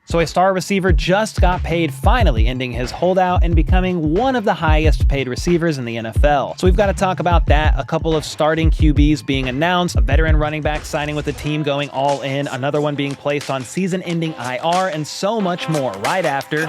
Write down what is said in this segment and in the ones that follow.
So a star receiver just got paid, finally ending his holdout and becoming one of the highest paid receivers in the NFL. So we've got to talk about that, a couple of starting QBs being announced, a veteran running back signing with the team going all in, another one being placed on season-ending IR, and so much more right after.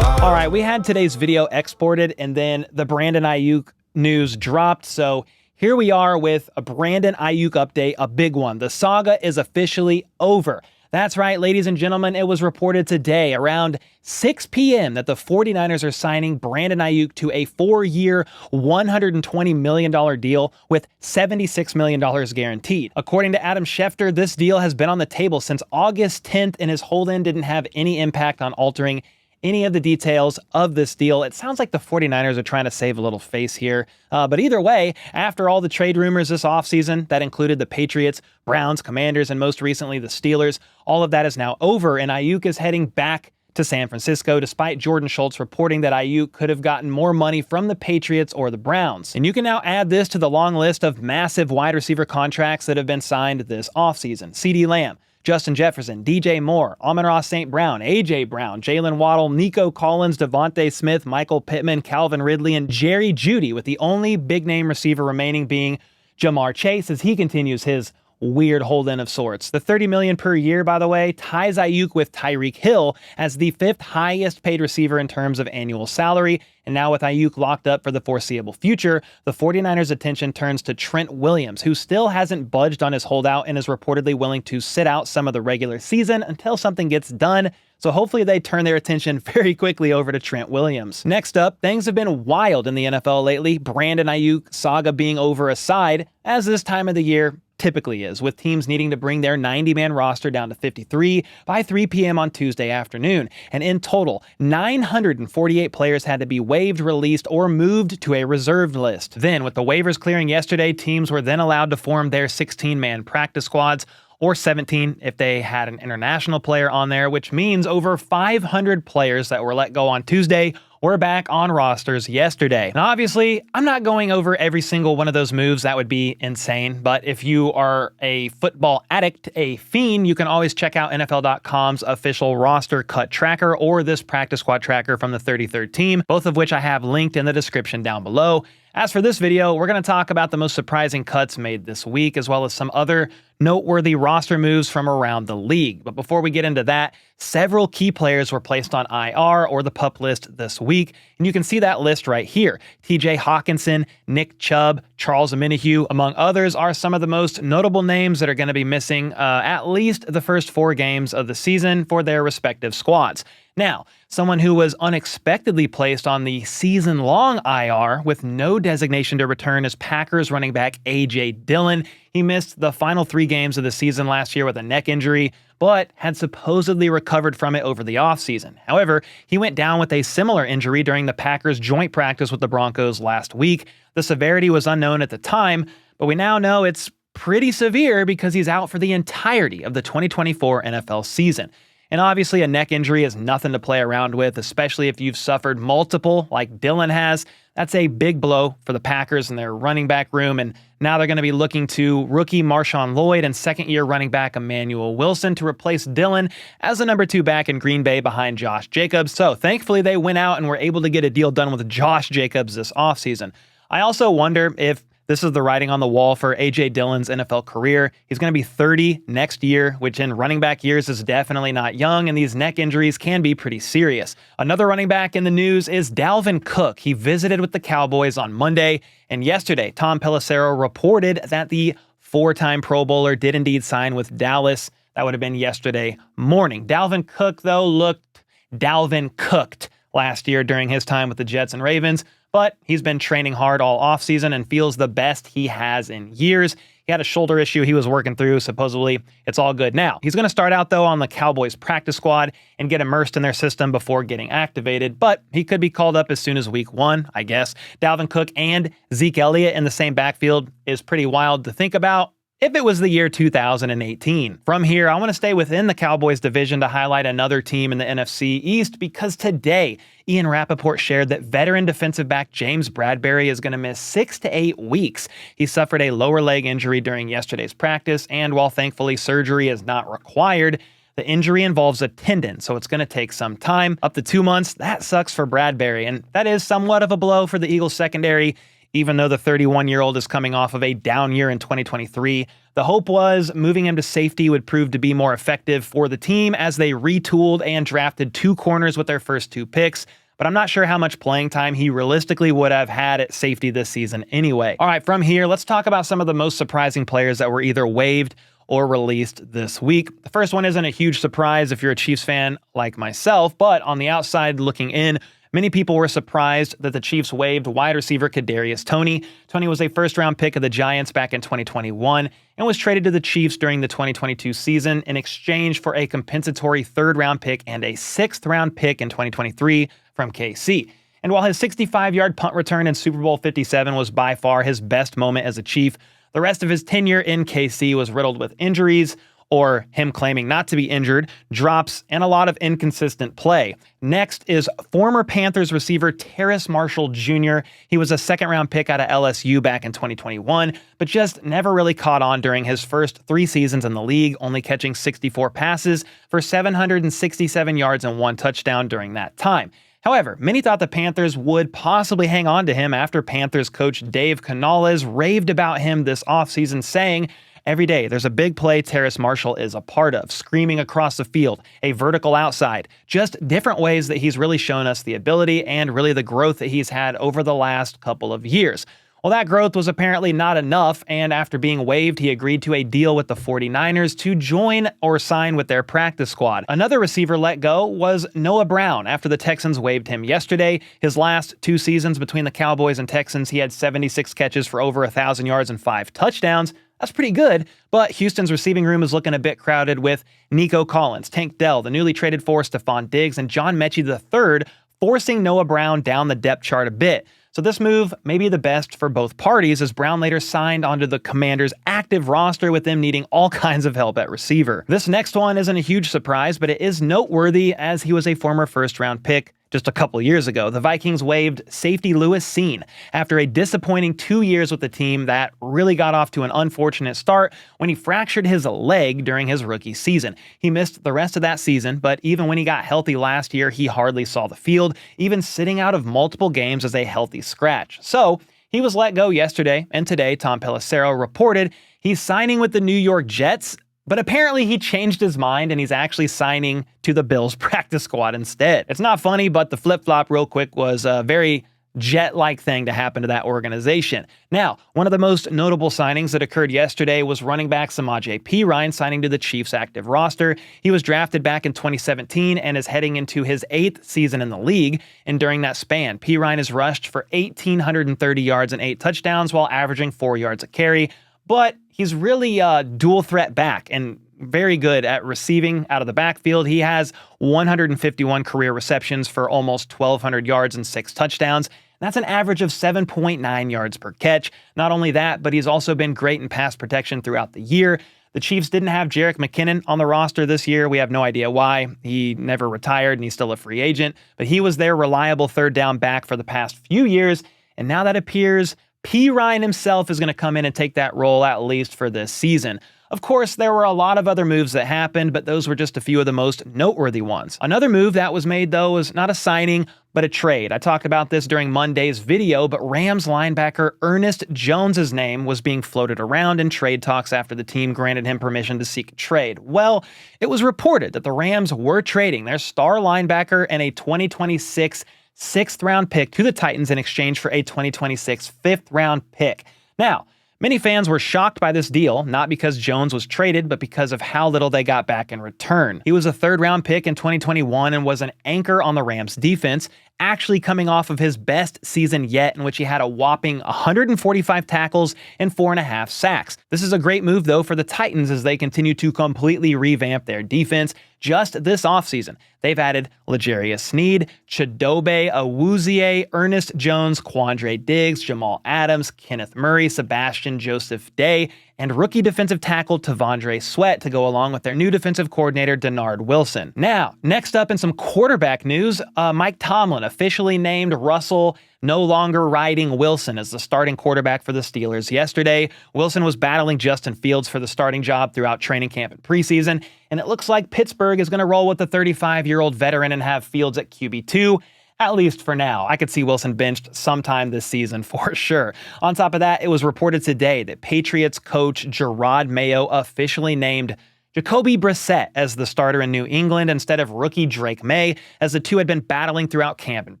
All right, we had today's video exported and then the Brandon Aiyuk news dropped, so here we are with a Brandon Aiyuk update, a big one. The saga is officially over. That's right, ladies and gentlemen, it was reported today around 6 p.m. that the 49ers are signing Brandon Aiyuk to a 4-year, $120 million deal with $76 million guaranteed. According to Adam Schefter, this deal has been on the table since August 10th, and his hold-in didn't have any impact on altering any of the details of this deal. It sounds like the 49ers are trying to save a little face here. But either way, after all the trade rumors this offseason that included the Patriots, Browns, Commanders, and most recently the Steelers, all of that is now over, and Aiyuk is heading back to San Francisco, despite Jordan Schultz reporting that Aiyuk could have gotten more money from the Patriots or the Browns. And you can now add this to the long list of massive wide receiver contracts that have been signed this offseason. CeeDee Lamb, Justin Jefferson, DJ Moore, Amon-Ra St. Brown, A.J. Brown, Jalen Waddle, Nico Collins, Devontae Smith, Michael Pittman, Calvin Ridley, and Jerry Jeudy, with the only big-name receiver remaining being Jamar Chase as he continues his weird hold-in of sorts. The $30 million per year, by the way, ties Aiyuk with Tyreek Hill as the 5th highest paid receiver in terms of annual salary. And now with Aiyuk locked up for the foreseeable future, the 49ers' attention turns to Trent Williams, who still hasn't budged on his holdout and is reportedly willing to sit out some of the regular season until something gets done. So hopefully they turn their attention very quickly over to Trent Williams. Next up, things have been wild in the NFL lately, Brandon Aiyuk saga being over aside, as this time of the year typically is, with teams needing to bring their 90-man roster down to 53 by 3 p.m. on Tuesday afternoon. And in total, 948 players had to be waived, released, or moved to a reserved list. Then, with the waivers clearing yesterday, teams were then allowed to form their 16-man practice squads, or 17 if they had an international player on there, which means over 500 players that were let go on Tuesday were back on rosters yesterday. Now, obviously, I'm not going over every single one of those moves. That would be insane. But if you are a football addict, a fiend, you can always check out NFL.com's official roster cut tracker or this practice squad tracker from the 33rd team, both of which I have linked in the description down below. As for this video, we're going to talk about the most surprising cuts made this week, as well as some other noteworthy roster moves from around the league. But before we get into that, several key players were placed on IR or the PUP list this week, and you can see that list right here. TJ Hawkinson, Nick Chubb, Charles Omenihu, among others, are some of the most notable names that are going to be missing at least the first 4 games of the season for their respective squads. Now, someone who was unexpectedly placed on the season-long IR with no designation to return is Packers running back A.J. Dillon. He missed the final 3 games of the season last year with a neck injury, but had supposedly recovered from it over the offseason. However, he went down with a similar injury during the Packers' joint practice with the Broncos last week. The severity was unknown at the time, but we now know it's pretty severe because he's out for the entirety of the 2024 NFL season. And obviously a neck injury is nothing to play around with, especially if you've suffered multiple like Dillon has. That's a big blow for the Packers and their running back room, and now they're going to be looking to rookie Marshawn Lloyd and second-year running back Emmanuel Wilson to replace Dillon as the number 2 back in Green Bay behind Josh Jacobs. So thankfully they went out and were able to get a deal done with Josh Jacobs this offseason. I also wonder if this is the writing on the wall for A.J. Dillon's NFL career. He's going to be 30 next year, which in running back years is definitely not young, and these neck injuries can be pretty serious. Another running back in the news is Dalvin Cook. He visited with the Cowboys on Monday, and yesterday, Tom Pelissero reported that the 4-time Pro Bowler did indeed sign with Dallas. That would have been yesterday morning. Dalvin Cook, though, looked Dalvin cooked last year during his time with the Jets and Ravens, but he's been training hard all offseason and feels the best he has in years. He had a shoulder issue he was working through. Supposedly, it's all good now. He's going to start out, though, on the Cowboys practice squad and get immersed in their system before getting activated, but he could be called up as soon as week 1, I guess. Dalvin Cook and Zeke Elliott in the same backfield is pretty wild to think about. if it was the year 2018. From here, I want to stay within the Cowboys division to highlight another team in the NFC East because today, Ian Rappaport shared that veteran defensive back James Bradberry is going to miss 6 to 8 weeks. He suffered a lower leg injury during yesterday's practice, and while thankfully surgery is not required, the injury involves a tendon, so it's going to take some time. Up to 2 months, that sucks for Bradberry, and that is somewhat of a blow for the Eagles secondary. Even though the 31-year-old is coming off of a down year in 2023, the hope was moving him to safety would prove to be more effective for the team as they retooled and drafted 2 corners with their first 2 picks. But I'm not sure how much playing time he realistically would have had at safety this season anyway. All right, from here, let's talk about some of the most surprising players that were either waived or released this week. The first one isn't a huge surprise if you're a Chiefs fan like myself, but on the outside looking in, many people were surprised that the Chiefs waived wide receiver Kadarius Toney. Toney was a first-round pick of the Giants back in 2021 and was traded to the Chiefs during the 2022 season in exchange for a compensatory third-round pick and a sixth-round pick in 2023 from KC. And while his 65-yard punt return in Super Bowl 57 was by far his best moment as a Chief, the rest of his tenure in KC was riddled with injuries, or him claiming not to be injured, drops, and a lot of inconsistent play. Next is former Panthers receiver Terrace Marshall Jr. He was a second-round pick out of LSU back in 2021, but just never really caught on during his first 3 seasons in the league, only catching 64 passes for 767 yards and 1 touchdown during that time. However, many thought the Panthers would possibly hang on to him after Panthers coach Dave Canales raved about him this offseason, saying, "Every day, there's a big play Terrace Marshall is a part of, screaming across the field, a vertical outside, just different ways that he's really shown us the ability and really the growth that he's had over the last couple of years." Well, that growth was apparently not enough, and after being waived, he agreed to a deal with the 49ers to join or sign with their practice squad. Another receiver let go was Noah Brown after the Texans waived him yesterday. His last 2 seasons between the Cowboys and Texans, he had 76 catches for over 1,000 yards and 5 touchdowns. That's pretty good, but Houston's receiving room is looking a bit crowded with Nico Collins, Tank Dell, the newly traded for Stephon Diggs, and John Mechie III, forcing Noah Brown down the depth chart a bit. So this move may be the best for both parties, as Brown later signed onto the Commanders' active roster with them needing all kinds of help at receiver. This next one isn't a huge surprise, but it is noteworthy as he was a former first-round pick just a couple years ago. The Vikings waived safety Cine after a disappointing 2 years with the team that really got off to an unfortunate start when he fractured his leg during his rookie season. He missed the rest of that season, but even when he got healthy last year, he hardly saw the field, even sitting out of multiple games as a healthy scratch. So he was let go yesterday, and today Tom Pelissero reported he's signing with the New York Jets. But apparently he changed his mind and he's actually signing to the Bills practice squad instead. It's not funny, but the flip-flop real quick was a very Jet-like thing to happen to that organization. Now, one of the most notable signings that occurred yesterday was running back Samaje Perine signing to the Chiefs' active roster. He was drafted back in 2017 and is heading into his 8th season in the league. And during that span, Perine has rushed for 1,830 yards and 8 touchdowns while averaging 4 yards a carry. But he's really a dual threat back and very good at receiving out of the backfield. He has 151 career receptions for almost 1,200 yards and 6 touchdowns. That's an average of 7.9 yards per catch. Not only that, but he's also been great in pass protection throughout the year. The Chiefs didn't have Jerick McKinnon on the roster this year. We have no idea why. He never retired and he's still a free agent, but he was their reliable third down back for the past few years. And now that appears Perine himself is going to come in and take that role at least for this season. Of course, there were a lot of other moves that happened, but those were just a few of the most noteworthy ones. Another move that was made, though, was not a signing, but a trade. I talked about this during Monday's video, but Rams linebacker Ernest Jones's name was being floated around in trade talks after the team granted him permission to seek a trade. Well, it was reported that the Rams were trading their star linebacker and a 2026 6th-round pick to the Titans in exchange for a 2026 5th-round pick. Now, many fans were shocked by this deal, not because Jones was traded, but because of how little they got back in return. He was a 3rd-round pick in 2021 and was an anchor on the Rams' defense, actually coming off of his best season yet, in which he had a whopping 145 tackles and 4.5 sacks. This is a great move, though, for the Titans as they continue to completely revamp their defense. Just this offseason, they've added L'Jarius Sneed, Chidobe Awuzie, Ernest Jones, Quandre Diggs, Jamal Adams, Kenneth Murray, Sebastian Joseph Day, and rookie defensive tackle T'Vondre Sweat to go along with their new defensive coordinator Denard Wilson. Now, next up in some quarterback news, Mike Tomlin officially named Russell no longer riding Wilson as the starting quarterback for the Steelers yesterday. Wilson was battling Justin Fields for the starting job throughout training camp and preseason, and it looks like Pittsburgh is going to roll with the 35-year-old veteran and have Fields at QB2. At least for now. I could see Wilson benched sometime this season for sure. On top of that, it was reported today that Patriots coach Gerard Mayo officially named Jacoby Brissett as the starter in New England instead of rookie Drake May, as the two had been battling throughout camp and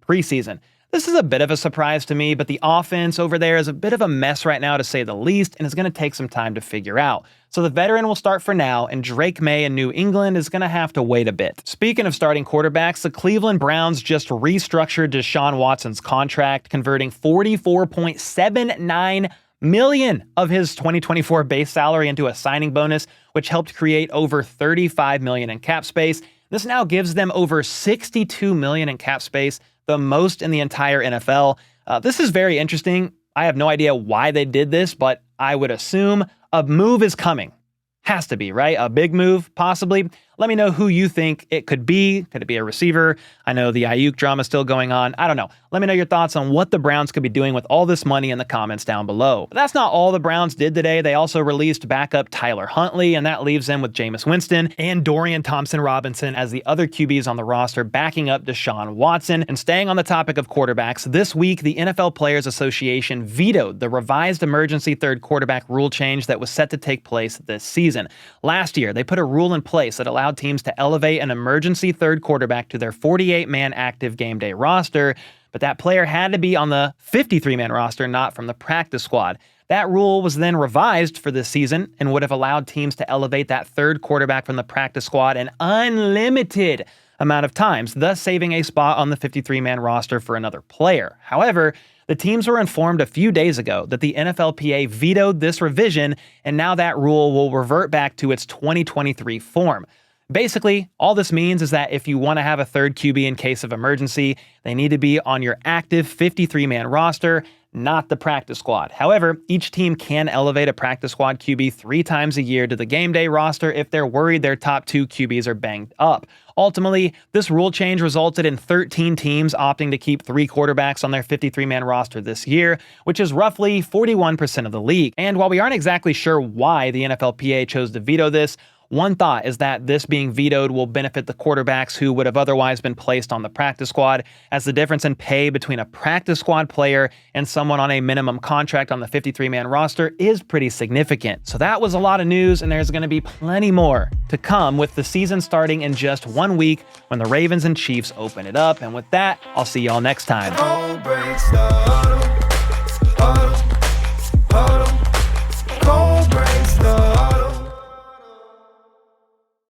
preseason. This is a bit of a surprise to me, but the offense over there is a bit of a mess right now, to say the least, and it's going to take some time to figure out. So the veteran will start for now, and Drake May in New England is going to have to wait a bit. Speaking of starting quarterbacks, the Cleveland Browns just restructured Deshaun Watson's contract, converting $44.79 million of his 2024 base salary into a signing bonus, which helped create over $35 million in cap space. This now gives them over $62 million in cap space, the most in the entire NFL. This is very interesting. I have no idea why they did this, but I would assume a move is coming. Has to be, right? A big move, possibly. Let me know who you think it could be. Could it be a receiver? I know the Aiyuk drama is still going on. I don't know. Let me know your thoughts on what the Browns could be doing with all this money in the comments down below. But that's not all the Browns did today. They also released backup Tyler Huntley, and that leaves them with Jameis Winston and Dorian Thompson-Robinson as the other QBs on the roster, backing up Deshaun Watson. And staying on the topic of quarterbacks, this week the NFL Players Association vetoed the revised emergency third quarterback rule change that was set to take place this season. Last year, they put a rule in place that allowed teams to elevate an emergency third quarterback to their 48-man active game day roster, but that player had to be on the 53-man roster, not from the practice squad. That rule was then revised for this season and would have allowed teams to elevate that third quarterback from the practice squad an unlimited amount of times, thus saving a spot on the 53-man roster for another player. However, the teams were informed a few days ago that the NFLPA vetoed this revision, and now that rule will revert back to its 2023 form. Basically, all this means is that if you want to have a third QB in case of emergency, they need to be on your active 53-man roster, not the practice squad. However, each team can elevate a practice squad QB 3 times a year to the game day roster if they're worried their top 2 QBs are banged up. Ultimately, this rule change resulted in 13 teams opting to keep 3 quarterbacks on their 53-man roster this year, which is roughly 41% of the league. And while we aren't exactly sure why the NFLPA chose to veto this, one thought is that this being vetoed will benefit the quarterbacks who would have otherwise been placed on the practice squad, as the difference in pay between a practice squad player and someone on a minimum contract on the 53-man roster is pretty significant. So that was a lot of news, and there's going to be plenty more to come with the season starting in just 1 week when the Ravens and Chiefs open it up. And with that, I'll see y'all next time.